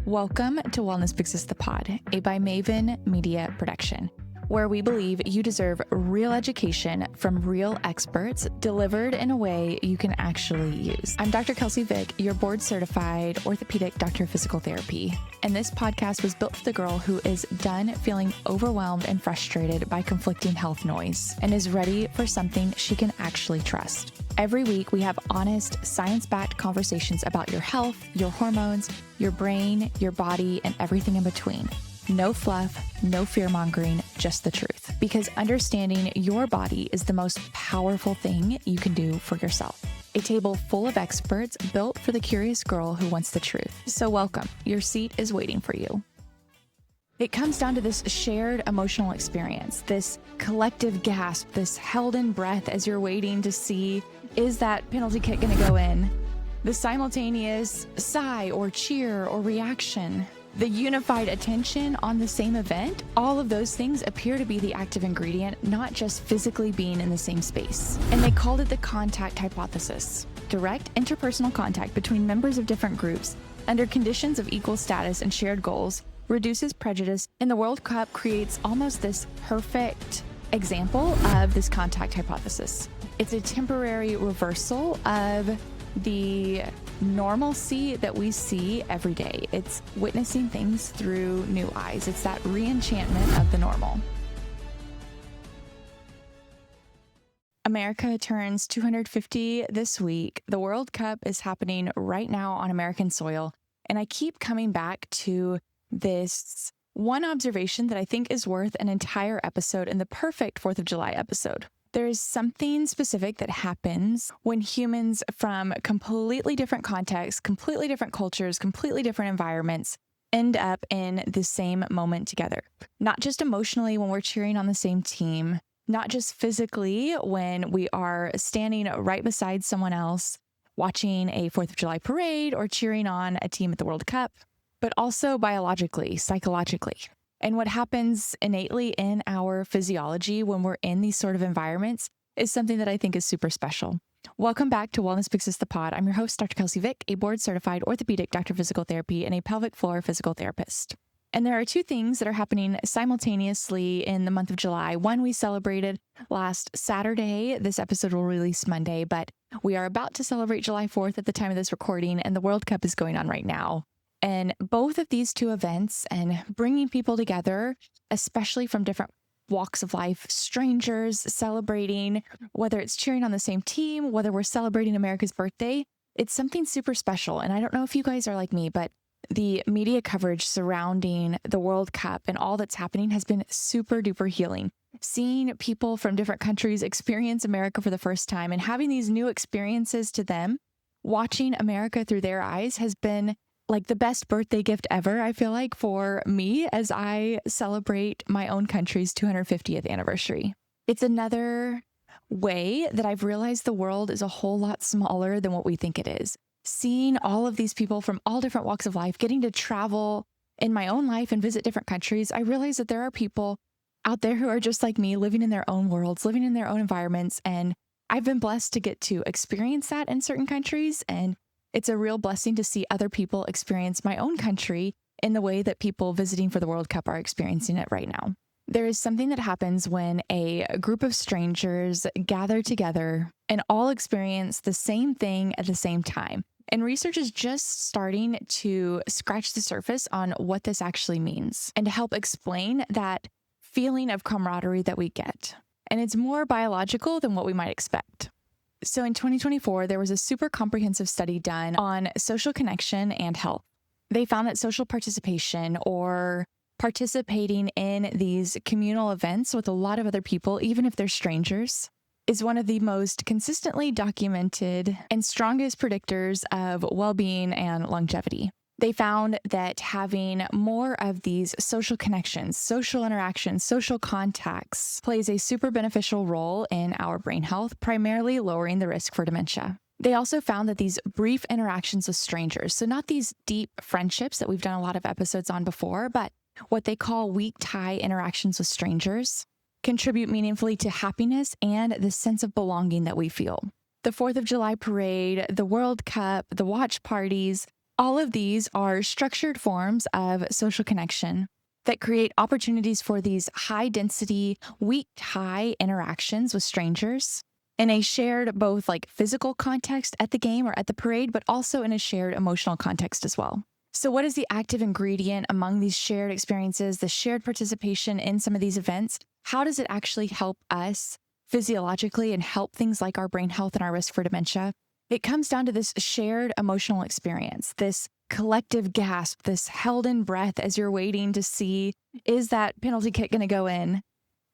Welcome to Wellness Big Sis the Pod, a by Maven media production, where we believe you deserve real education from real experts delivered in a way you can actually use. I'm Dr. Kelsy Vick, your board-certified orthopedic doctor of physical therapy, and this podcast was built for the girl who is done feeling overwhelmed and frustrated by conflicting health noise and is ready for something she can actually trust. Every week, we have honest, science-backed conversations about your health, your hormones, your brain, your body, and everything in between. No fluff, no fear-mongering, just the truth. Because understanding your body is the most powerful thing you can do for yourself. A table full of experts built for the curious girl who wants the truth. So welcome. Your seat is waiting for you. It comes down to this shared emotional experience, this collective gasp, this held-in breath as you're waiting to see, is that penalty kick going to go in? The simultaneous sigh or cheer or reaction, the unified attention on the same event, all of those things appear to be the active ingredient, not just physically being in the same space. And they called it the contact hypothesis. Direct interpersonal contact between members of different groups under conditions of equal status and shared goals reduces prejudice, and the World Cup creates almost this perfect example of this contact hypothesis. It's a temporary reversal of the normalcy that we see every day. It's witnessing things through new eyes. It's that re-enchantment of the normal. America turns 250 this week. The World Cup is happening right now on American soil. And I keep coming back to this one observation that I think is worth an entire episode and the perfect 4th of July episode. There is something specific that happens when humans from completely different contexts, completely different cultures, completely different environments end up in the same moment together. Not just emotionally when we're cheering on the same team, not just physically when we are standing right beside someone else watching a 4th of July parade or cheering on a team at the World Cup, but also biologically, psychologically. And what happens innately in our physiology when we're in these sort of environments is something that I think is super special. Welcome back to Wellness Big Sis the Pod. I'm your host, Dr. Kelsy Vick, a board-certified orthopedic doctor of physical therapy and a pelvic floor physical therapist. And there are two things that are happening simultaneously in the month of July. One, we celebrated last Saturday. This episode will release Monday, but we are about to celebrate July 4th at the time of this recording, and the World Cup is going on right now. And both of these two events and bringing people together, especially from different walks of life, strangers celebrating, whether it's cheering on the same team, whether we're celebrating America's birthday, it's something super special. And I don't know if you guys are like me, but the media coverage surrounding the World Cup and all that's happening has been super duper healing. Seeing people from different countries experience America for the first time and having these new experiences to them, watching America through their eyes has been like the best birthday gift ever, I feel like, for me as I celebrate my own country's 250th anniversary. It's another way that I've realized the world is a whole lot smaller than what we think it is. Seeing all of these people from all different walks of life, getting to travel in my own life and visit different countries, I realize that there are people out there who are just like me, living in their own worlds, living in their own environments. And I've been blessed to get to experience that in certain countries. And it's a real blessing to see other people experience my own country in the way that people visiting for the World Cup are experiencing it right now. There is something that happens when a group of strangers gather together and all experience the same thing at the same time. And research is just starting to scratch the surface on what this actually means and to help explain that feeling of camaraderie that we get. And it's more biological than what we might expect. So in 2024, there was a super comprehensive study done on social connection and health. They found that social participation or participating in these communal events with a lot of other people, even if they're strangers, is one of the most consistently documented and strongest predictors of well-being and longevity. They found that having more of these social connections, social interactions, social contacts plays a super beneficial role in our brain health, primarily lowering the risk for dementia. They also found that these brief interactions with strangers, so not these deep friendships that we've done a lot of episodes on before, but what they call weak tie interactions with strangers, contribute meaningfully to happiness and the sense of belonging that we feel. The 4th of July parade, the World Cup, the watch parties, All of these are structured forms of social connection that create opportunities for these high density, weak high interactions with strangers in a shared both like physical context at the game or at the parade, but also in a shared emotional context as well. So, what is the active ingredient among these shared experiences, the shared participation in some of these events? How does it actually help us physiologically and help things like our brain health and our risk for dementia? It comes down to this shared emotional experience, this collective gasp, this held in breath as you're waiting to see, is that penalty kick going to go in?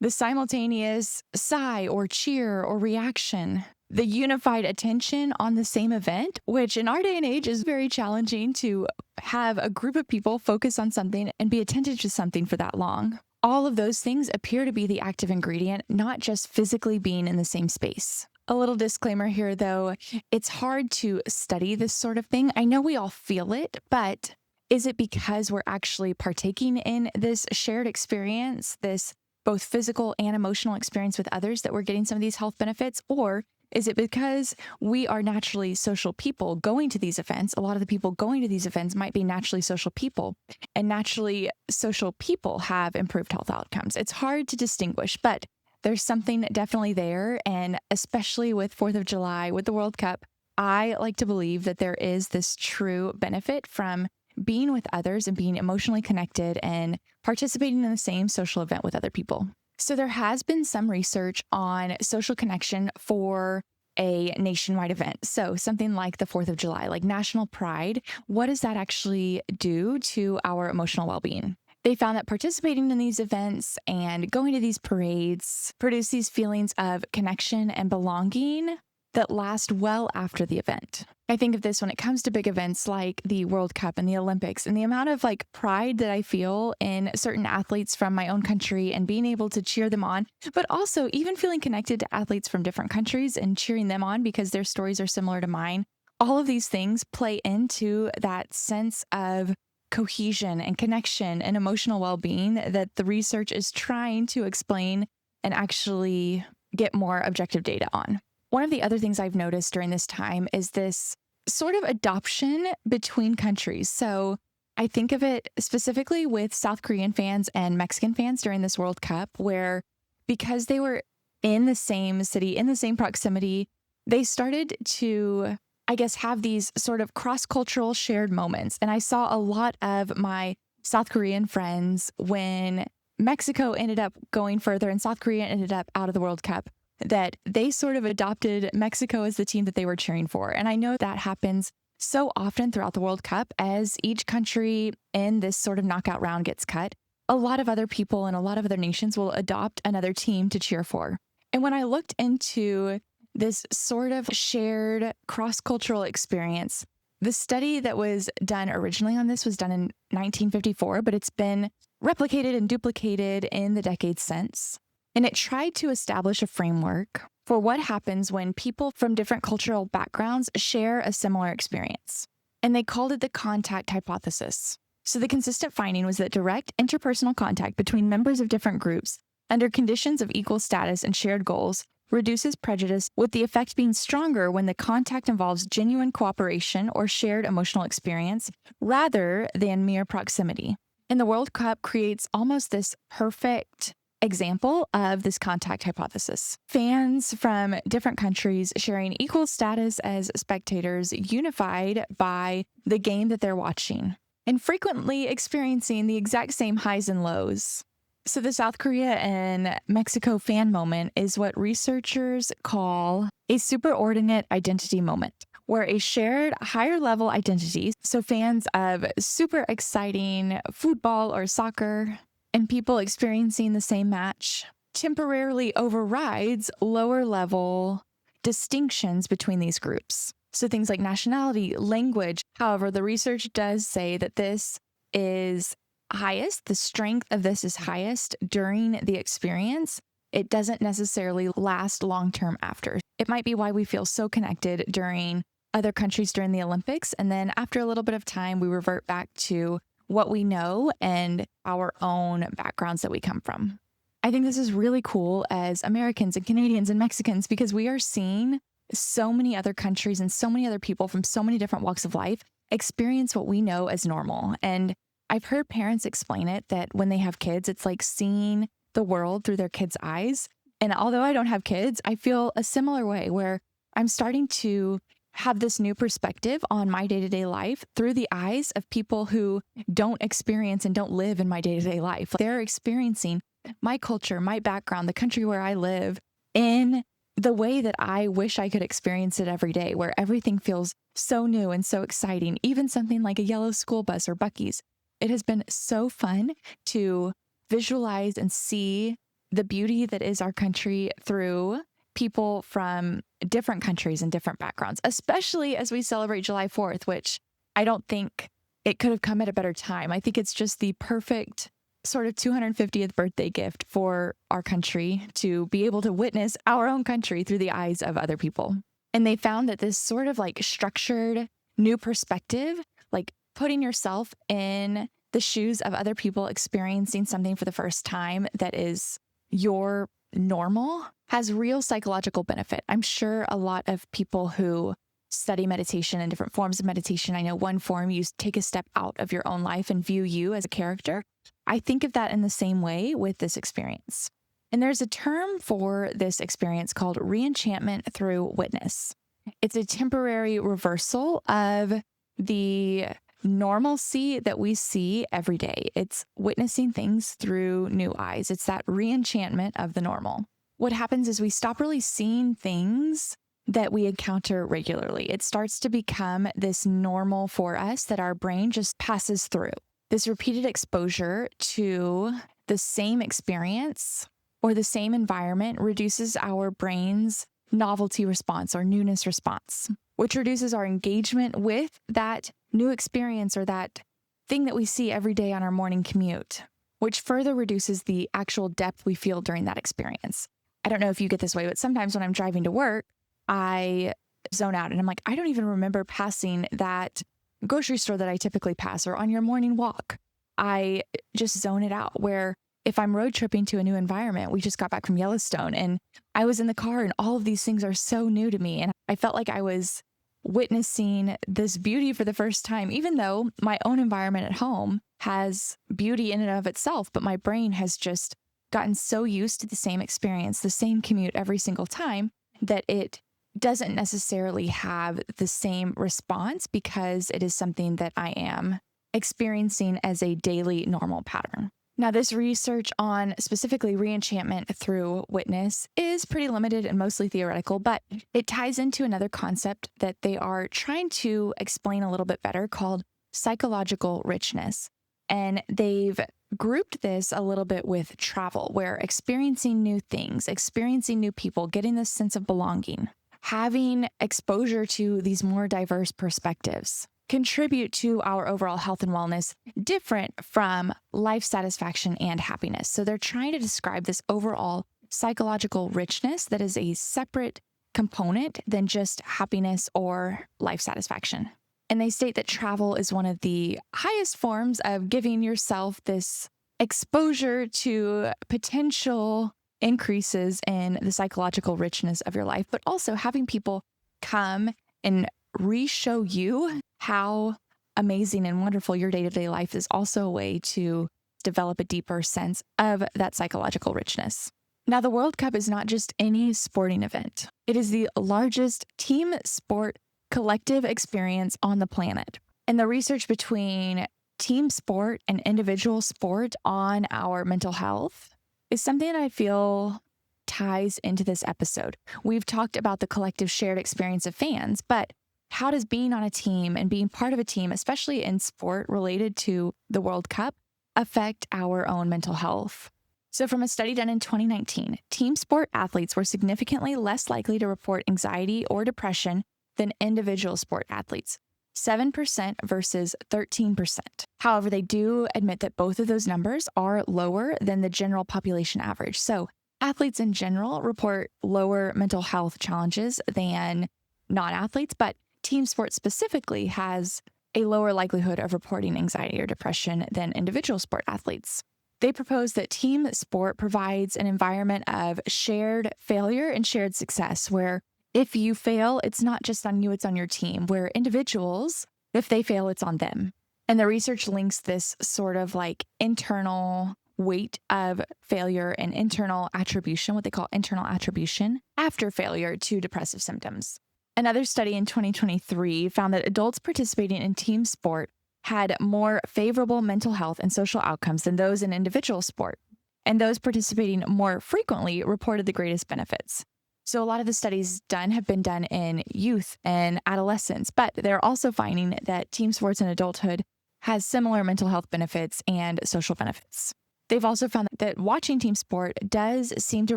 The simultaneous sigh or cheer or reaction, the unified attention on the same event, which in our day and age is very challenging to have a group of people focus on something and be attentive to something for that long. All of those things appear to be the active ingredient, not just physically being in the same space. A little disclaimer here, though, it's hard to study this sort of thing. I know we all feel it, but is it because we're actually partaking in this shared experience, this both physical and emotional experience with others, that we're getting some of these health benefits? Or is it because we are naturally social people going to these events? A lot of the people going to these events might be naturally social people, and naturally social people have improved health outcomes. It's hard to distinguish, but there's something definitely there. And especially with 4th of July, with the World Cup, I like to believe that there is this true benefit from being with others and being emotionally connected and participating in the same social event with other people. So there has been some research on social connection for a nationwide event. So something like the 4th of July, like national pride, what does that actually do to our emotional well-being? They found that participating in these events and going to these parades produce these feelings of connection and belonging that last well after the event. I think of this when it comes to big events like the World Cup and the Olympics, and the amount of like pride that I feel in certain athletes from my own country and being able to cheer them on, but also even feeling connected to athletes from different countries and cheering them on because their stories are similar to mine. All of these things play into that sense of cohesion and connection and emotional well-being that the research is trying to explain and actually get more objective data on. One of the other things I've noticed during this time is this sort of adoption between countries. So I think of it specifically with South Korean fans and Mexican fans during this World Cup, where because they were in the same city, in the same proximity, they started to, I guess, have these sort of cross-cultural shared moments. And I saw a lot of my South Korean friends when Mexico ended up going further and South Korea ended up out of the World Cup, that they sort of adopted Mexico as the team that they were cheering for. And I know that happens so often throughout the World Cup as each country in this sort of knockout round gets cut. A lot of other people and a lot of other nations will adopt another team to cheer for. And when I looked into this sort of shared cross-cultural experience, the study that was done originally on this was done in 1954, but it's been replicated and duplicated in the decades since. And it tried to establish a framework for what happens when people from different cultural backgrounds share a similar experience. And they called it the contact hypothesis. So the consistent finding was that direct interpersonal contact between members of different groups under conditions of equal status and shared goals reduces prejudice, with the effect being stronger when the contact involves genuine cooperation or shared emotional experience rather than mere proximity. And the World Cup creates almost this perfect example of this contact hypothesis. Fans from different countries sharing equal status as spectators, unified by the game that they're watching, and frequently experiencing the exact same highs and lows. So the South Korea and Mexico fan moment is what researchers call a superordinate identity moment, where a shared higher level identity, so fans of super exciting football or soccer and people experiencing the same match, temporarily overrides lower level distinctions between these groups. So things like nationality, language. However, the research does say that this is highest, the strength of this is highest during the experience. It doesn't necessarily last long-term after. It might be why we feel so connected during other countries during the Olympics. And then after a little bit of time, we revert back to what we know and our own backgrounds that we come from. I think this is really cool as Americans and Canadians and Mexicans, because we are seeing so many other countries and so many other people from so many different walks of life experience what we know as normal. And I've heard parents explain it that when they have kids, it's like seeing the world through their kids' eyes. And although I don't have kids, I feel a similar way where I'm starting to have this new perspective on my day-to-day life through the eyes of people who don't experience and don't live in my day-to-day life. They're experiencing my culture, my background, the country where I live in the way that I wish I could experience it every day, where everything feels so new and so exciting, even something like a yellow school bus or Buc-ee's. It has been so fun to visualize and see the beauty that is our country through people from different countries and different backgrounds, especially as we celebrate July 4th, which I don't think it could have come at a better time. I think it's just the perfect sort of 250th birthday gift for our country to be able to witness our own country through the eyes of other people. And they found that this sort of like structured new perspective, like putting yourself in the shoes of other people experiencing something for the first time that is your normal, has real psychological benefit. I'm sure a lot of people who study meditation and different forms of meditation, I know one form, you take a step out of your own life and view you as a character. I think of that in the same way with this experience. And there's a term for this experience called reenchantment through witness. It's a temporary reversal of the normalcy that we see every day. It's witnessing things through new eyes. It's that reenchantment of the normal. What happens is we stop really seeing things that we encounter regularly. It starts to become this normal for us that our brain just passes through. This repeated exposure to the same experience or the same environment reduces our brain's novelty response or newness response, which reduces our engagement with that new experience or that thing that we see every day on our morning commute, which further reduces the actual depth we feel during that experience. I don't know if you get this way, but sometimes when I'm driving to work, I zone out and I'm like, I don't even remember passing that grocery store that I typically pass or on your morning walk. I just zone it out, where if I'm road tripping to a new environment, we just got back from Yellowstone and I was in the car and all of these things are so new to me. And I felt like I was witnessing this beauty for the first time, even though my own environment at home has beauty in and of itself, but my brain has just gotten so used to the same experience, the same commute every single time, that it doesn't necessarily have the same response because it is something that I am experiencing as a daily normal pattern. Now, this research on specifically reenchantment through witness is pretty limited and mostly theoretical, but it ties into another concept that they are trying to explain a little bit better called psychological richness. And they've grouped this a little bit with travel, where experiencing new things, experiencing new people, getting this sense of belonging, having exposure to these more diverse perspectives contribute to our overall health and wellness, different from life satisfaction and happiness. So they're trying to describe this overall psychological richness that is a separate component than just happiness or life satisfaction. And they state that travel is one of the highest forms of giving yourself this exposure to potential increases in the psychological richness of your life, but also having people come and re-show you how amazing and wonderful your day-to-day life is also a way to develop a deeper sense of that psychological richness. Now, the World Cup is not just any sporting event. It is the largest team sport collective experience on the planet. And the research between team sport and individual sport on our mental health is something that I feel ties into this episode. We've talked about the collective shared experience of fans, but how does being on a team and being part of a team, especially in sport related to the World Cup, affect our own mental health? So from a study done in 2019, team sport athletes were significantly less likely to report anxiety or depression than individual sport athletes, 7% versus 13%. However, they do admit that both of those numbers are lower than the general population average. So athletes in general report lower mental health challenges than non-athletes, but team sport specifically has a lower likelihood of reporting anxiety or depression than individual sport athletes. They propose that team sport provides an environment of shared failure and shared success, where if you fail, it's not just on you, it's on your team, where individuals If they fail, it's on them. And the research links this sort of like internal weight of failure and internal attribution, what they call internal attribution, after failure to depressive symptoms. Another study in 2023 found that adults participating in team sport had more favorable mental health and social outcomes than those in individual sport. And those participating more frequently reported the greatest benefits. So a lot of the studies done have been done in youth and adolescents, but they're also finding that team sports in adulthood has similar mental health benefits and social benefits. They've also found that watching team sport does seem to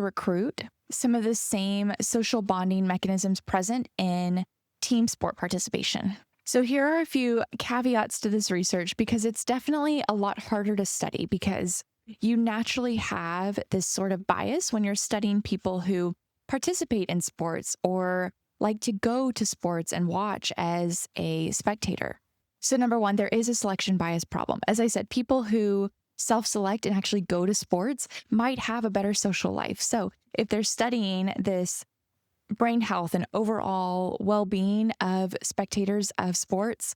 recruit some of the same social bonding mechanisms present in team sport participation. So here are a few caveats to this research because it's definitely a lot harder to study because you naturally have this sort of bias when you're studying people who participate in sports or like to go to sports and watch as a spectator. So number one, there is a selection bias problem. As I said, people who self-select and actually go to sports might have a better social life. So if they're studying this brain health and overall well-being of spectators of sports,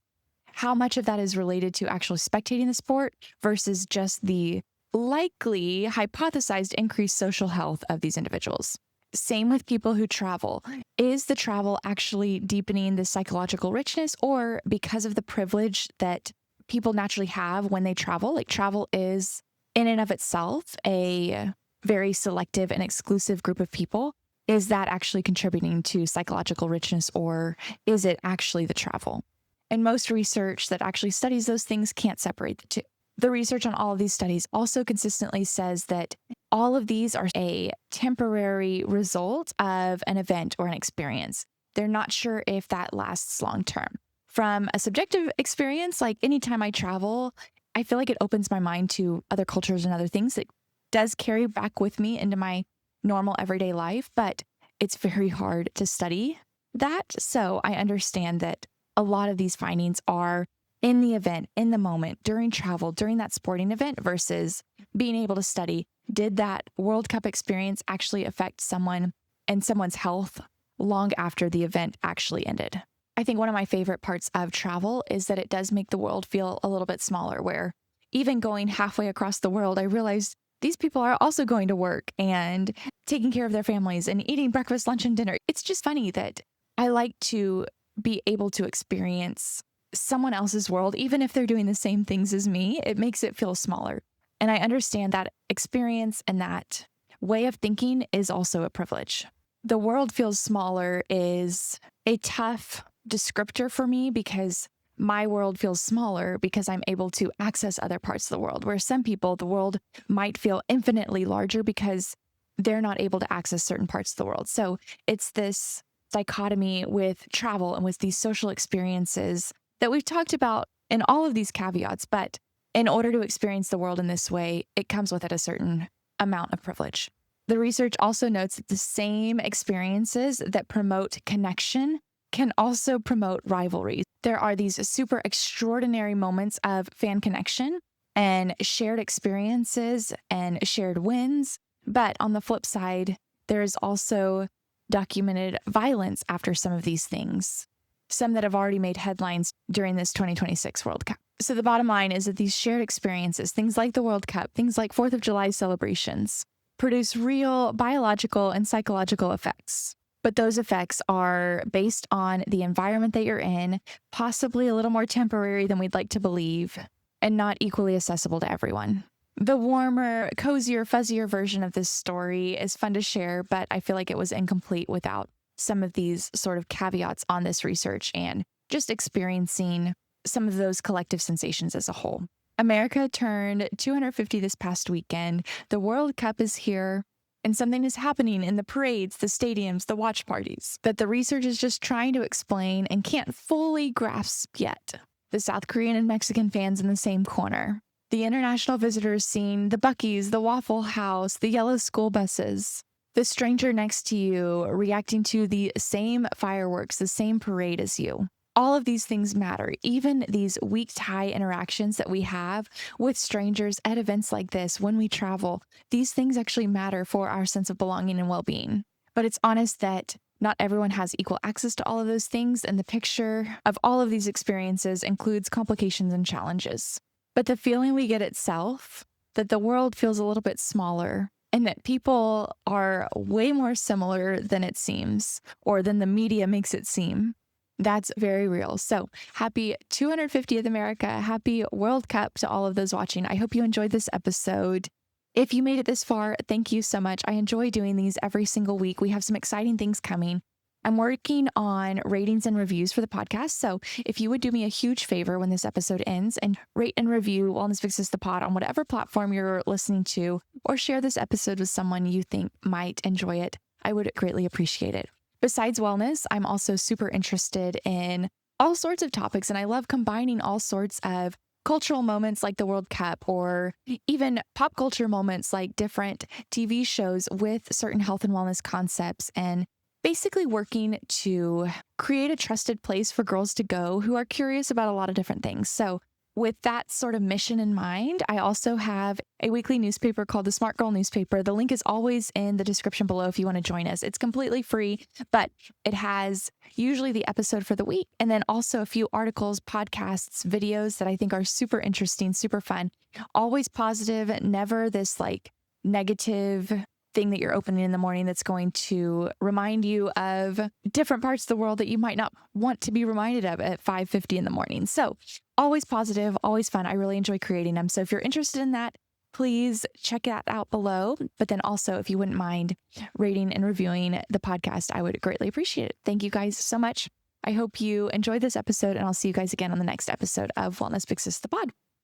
how much of that is related to actually spectating the sport versus just the likely hypothesized increased social health of these individuals? Same with people who travel. Is the travel actually deepening the psychological richness, or because of the privilege that people naturally have when they travel? Like travel is in and of itself a very selective and exclusive group of people. Is that actually contributing to psychological richness, or is it actually the travel? And most research that actually studies those things can't separate the two. The research on all of these studies also consistently says that all of these are a temporary result of an event or an experience. They're not sure if that lasts long term. From a subjective experience, like anytime I travel, I feel like it opens my mind to other cultures and other things that does carry back with me into my normal everyday life, but it's very hard to study that. So I understand that a lot of these findings are in the event, in the moment, during travel, during that sporting event versus being able to study, did that World Cup experience actually affect someone and someone's health long after the event actually ended? I think one of my favorite parts of travel is that it does make the world feel a little bit smaller, where even going halfway across the world, I realized these people are also going to work and taking care of their families and eating breakfast, lunch, and dinner. It's just funny that I like to be able to experience someone else's world, even if they're doing the same things as me. It makes it feel smaller. And I understand that experience and that way of thinking is also a privilege. The world feels smaller is a tough descriptor for me because my world feels smaller because I'm able to access other parts of the world, where some people, the world might feel infinitely larger because they're not able to access certain parts of the world. So it's this dichotomy with travel and with these social experiences that we've talked about in all of these caveats. But in order to experience the world in this way, it comes with it a certain amount of privilege. The research also notes that the same experiences that promote connection can also promote rivalry. There are these super extraordinary moments of fan connection and shared experiences and shared wins. But on the flip side, there is also documented violence after some of these things, some that have already made headlines during this 2026 World Cup. So the bottom line is that these shared experiences, things like the World Cup, things like 4th of July celebrations, produce real biological and psychological effects. But those effects are based on the environment that you're in, possibly a little more temporary than we'd like to believe, and not equally accessible to everyone. The warmer, cozier, fuzzier version of this story is fun to share, but I feel like it was incomplete without some of these sort of caveats on this research and just experiencing some of those collective sensations as a whole. America turned 250 this past weekend. The World Cup is here. And something is happening in the parades, the stadiums, the watch parties that the research is just trying to explain and can't fully grasp yet. The South Korean and Mexican fans in the same corner. The international visitors seeing the Buc-ee's, the Waffle House, the yellow school buses. The stranger next to you reacting to the same fireworks, the same parade as you. All of these things matter. Even these week-to-high interactions that we have with strangers at events like this when we travel, these things actually matter for our sense of belonging and well-being. But it's honest that Not everyone has equal access to all of those things, and the picture of all of these experiences includes complications and challenges. But the feeling we get itself, that the world feels a little bit smaller and that people are way more similar than it seems or than the media makes it seem, that's very real. So happy 250th America. Happy World Cup to all of those watching. I hope you enjoyed this episode. If you made it this far, thank you so much. I enjoy doing these every single week. We have some exciting things coming. I'm working on ratings and reviews for the podcast. So if you would do me a huge favor when this episode ends and rate and review Wellness Fixes the Pod on whatever platform you're listening to, or share this episode with someone you think might enjoy it, I would greatly appreciate it. Besides wellness, I'm also super interested in all sorts of topics, and I love combining all sorts of cultural moments like the World Cup or even pop culture moments like different TV shows with certain health and wellness concepts, and basically working to create a trusted place for girls to go who are curious about a lot of different things. So with that sort of mission in mind, I also have a weekly newspaper called the Smart Girl Newspaper. The link is always in the description below if you want to join us. It's completely free, but it has usually the episode for the week and then also a few articles, podcasts, videos that I think are super interesting, super fun, always positive, never this like negative thing that you're opening in the morning that's going to remind you of different parts of the world that you might not want to be reminded of at 5:50 in the morning. So always positive, always fun. I really enjoy creating them. So if you're interested in that, please check that out below. But then also, if you wouldn't mind rating and reviewing the podcast, I would greatly appreciate it. Thank you guys so much. I hope you enjoyed this episode, and I'll see you guys again on the next episode of Wellness Fixes the Pod.